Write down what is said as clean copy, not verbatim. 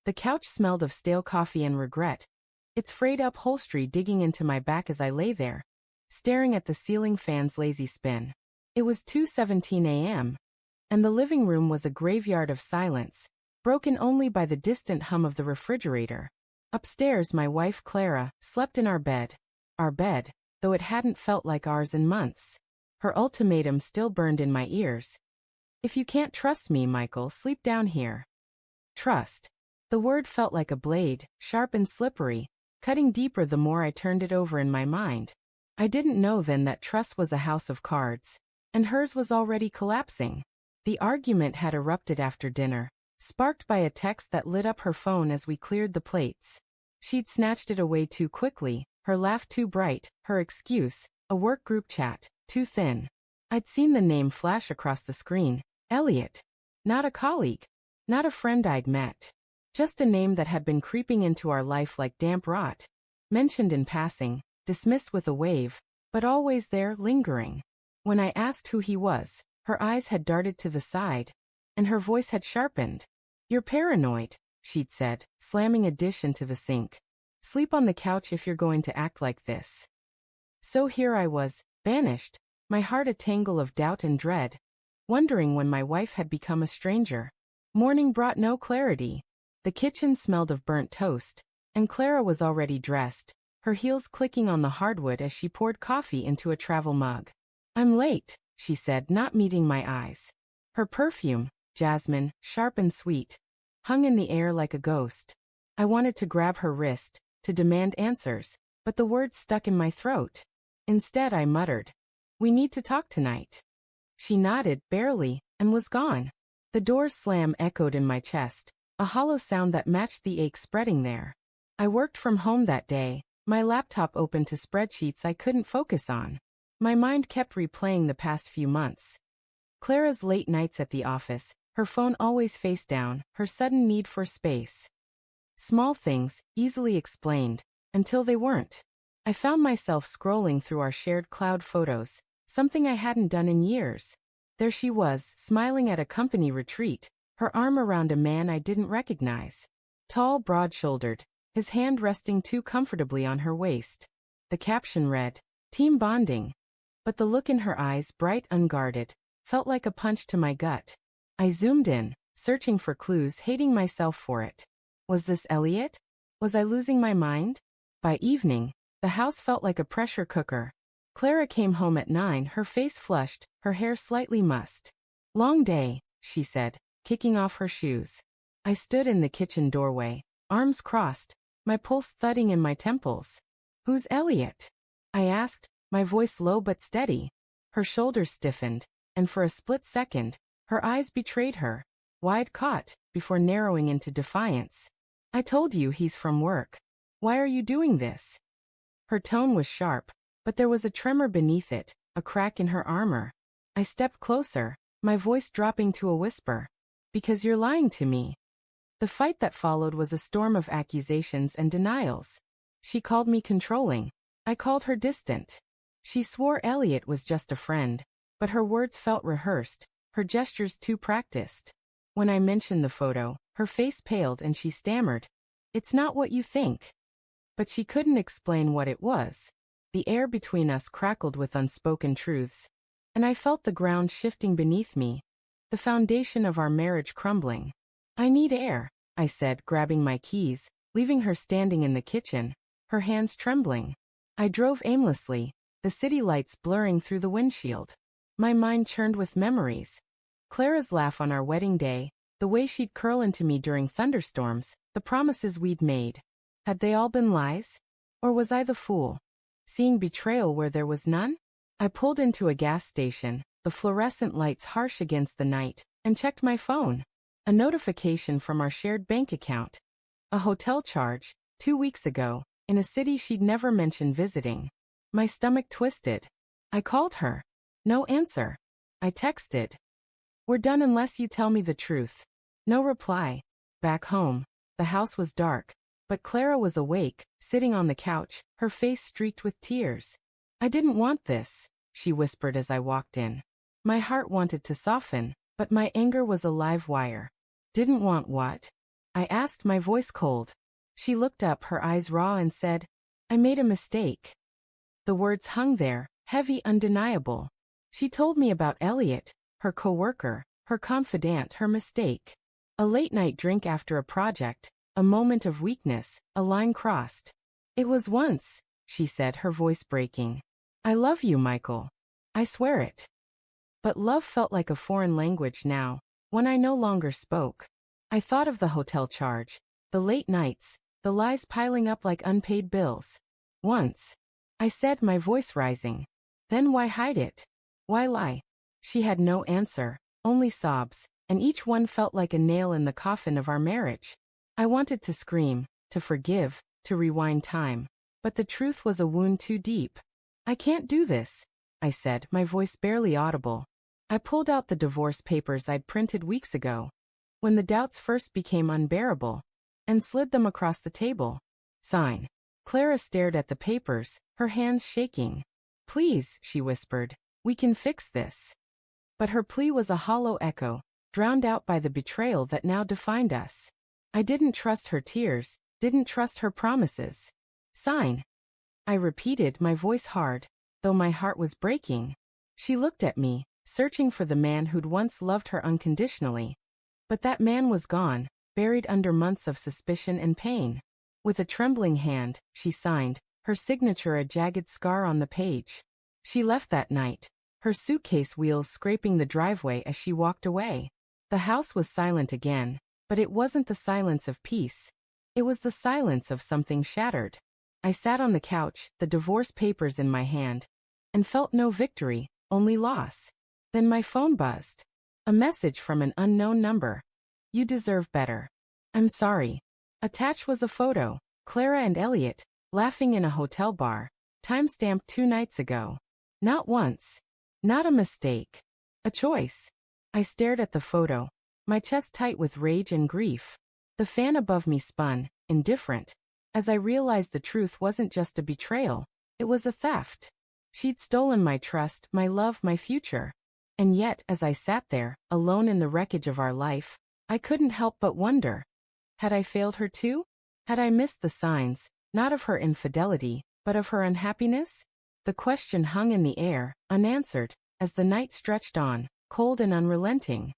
The couch smelled of stale coffee and regret, its frayed upholstery digging into my back as I lay there, staring at the ceiling fan's lazy spin. It was 2:17 a.m., and the living room was a graveyard of silence, broken only by the distant hum of the refrigerator. Upstairs, my wife Clara slept in our bed, though it hadn't felt like ours in months. Her ultimatum still burned in my ears. If you can't trust me, Michael, sleep down here. Trust. The word felt like a blade, sharp and slippery, cutting deeper the more I turned it over in my mind. I didn't know then that trust was a house of cards, and hers was already collapsing. The argument had erupted after dinner, sparked by a text that lit up her phone as we cleared the plates. She'd snatched it away too quickly, her laugh too bright, her excuse, a work group chat, too thin. I'd seen the name flash across the screen. Elliot. Not a colleague. Not a friend I'd met. Just a name that had been creeping into our life like damp rot. Mentioned in passing, dismissed with a wave, but always there, lingering. When I asked who he was, her eyes had darted to the side, and her voice had sharpened. You're paranoid, she'd said, slamming a dish into the sink. Sleep on the couch if you're going to act like this. So here I was, banished, my heart a tangle of doubt and dread, wondering when my wife had become a stranger. Morning brought no clarity. The kitchen smelled of burnt toast, and Clara was already dressed, her heels clicking on the hardwood as she poured coffee into a travel mug. I'm late, she said, not meeting my eyes. Her perfume, jasmine, sharp and sweet, hung in the air like a ghost. I wanted to grab her wrist, to demand answers, but the words stuck in my throat. Instead, I muttered, "We need to talk tonight." She nodded, barely, and was gone. The door's slam echoed in my chest, a hollow sound that matched the ache spreading there. I worked from home that day, my laptop open to spreadsheets I couldn't focus on. My mind kept replaying the past few months. Clara's late nights at the office, her phone always face down, her sudden need for space. Small things, easily explained, until they weren't. I found myself scrolling through our shared cloud photos, something I hadn't done in years. There she was, smiling at a company retreat, her arm around a man I didn't recognize. Tall, broad-shouldered, his hand resting too comfortably on her waist. The caption read, "Team bonding." But the look in her eyes, bright, unguarded, felt like a punch to my gut. I zoomed in, searching for clues, hating myself for it. Was this Elliot? Was I losing my mind? By evening, the house felt like a pressure cooker. Clara came home at 9, her face flushed, her hair slightly mussed. "Long day," she said, kicking off her shoes. I stood in the kitchen doorway, arms crossed, my pulse thudding in my temples. "Who's Elliot?" I asked, my voice low but steady. Her shoulders stiffened, and for a split second, her eyes betrayed her, wide caught, before narrowing into defiance. "I told you he's from work. Why are you doing this?" Her tone was sharp, but there was a tremor beneath it, a crack in her armor. I stepped closer, my voice dropping to a whisper. "Because you're lying to me." The fight that followed was a storm of accusations and denials. She called me controlling. I called her distant. She swore Elliot was just a friend, but her words felt rehearsed, her gestures too practiced. When I mentioned the photo, her face paled and she stammered, "It's not what you think." But she couldn't explain what it was. The air between us crackled with unspoken truths, and I felt the ground shifting beneath me, the foundation of our marriage crumbling. "I need air," I said, grabbing my keys, leaving her standing in the kitchen, her hands trembling. I drove aimlessly, the city lights blurring through the windshield. My mind churned with memories. Clara's laugh on our wedding day, the way she'd curl into me during thunderstorms, the promises we'd made. Had they all been lies? Or was I the fool, seeing betrayal where there was none? I pulled into a gas station, the fluorescent lights harsh against the night, and checked my phone. A notification from our shared bank account. A hotel charge, 2 weeks ago, in a city she'd never mentioned visiting. My stomach twisted. I called her. No answer. I texted, "We're done unless you tell me the truth." No reply. Back home, the house was dark, but Clara was awake, sitting on the couch, her face streaked with tears. "I didn't want this," she whispered as I walked in. My heart wanted to soften, but my anger was a live wire. Didn't want what? I asked, my voice cold. She looked up, her eyes raw, and said, I made a mistake. The words hung there, heavy, undeniable. She told me about Elliot, her coworker, her confidant, her mistake. A late-night drink after a project, a moment of weakness, a line crossed. It was once, she said, her voice breaking. I love you, Michael. I swear it. But love felt like a foreign language now, when I no longer spoke. I thought of the hotel charge, the late nights, the lies piling up like unpaid bills. Once, I said, my voice rising. Then why hide it? Why lie? She had no answer, only sobs, and each one felt like a nail in the coffin of our marriage. I wanted to scream, to forgive, to rewind time. But the truth was a wound too deep. I can't do this, I said, my voice barely audible. I pulled out the divorce papers I'd printed weeks ago, when the doubts first became unbearable, and slid them across the table. Sign. Clara stared at the papers, her hands shaking. Please, she whispered, we can fix this. But her plea was a hollow echo, drowned out by the betrayal that now defined us. I didn't trust her tears, didn't trust her promises. Sign. I repeated, my voice hard, though my heart was breaking. She looked at me, searching for the man who'd once loved her unconditionally. But that man was gone, buried under months of suspicion and pain. With a trembling hand, she signed, her signature a jagged scar on the page. She left that night, her suitcase wheels scraping the driveway as she walked away. The house was silent again, but it wasn't the silence of peace. It was the silence of something shattered. I sat on the couch, the divorce papers in my hand, and felt no victory, only loss. Then my phone buzzed. A message from an unknown number. You deserve better. I'm sorry. Attached was a photo, Clara and Elliot, laughing in a hotel bar, time-stamped 2 nights ago. Not once. Not a mistake. A choice. I stared at the photo, my chest tight with rage and grief. The fan above me spun, indifferent, as I realized the truth wasn't just a betrayal, it was a theft. She'd stolen my trust, my love, my future. And yet, as I sat there, alone in the wreckage of our life, I couldn't help but wonder. Had I failed her too? Had I missed the signs, not of her infidelity, but of her unhappiness? The question hung in the air, unanswered, as the night stretched on, cold and unrelenting.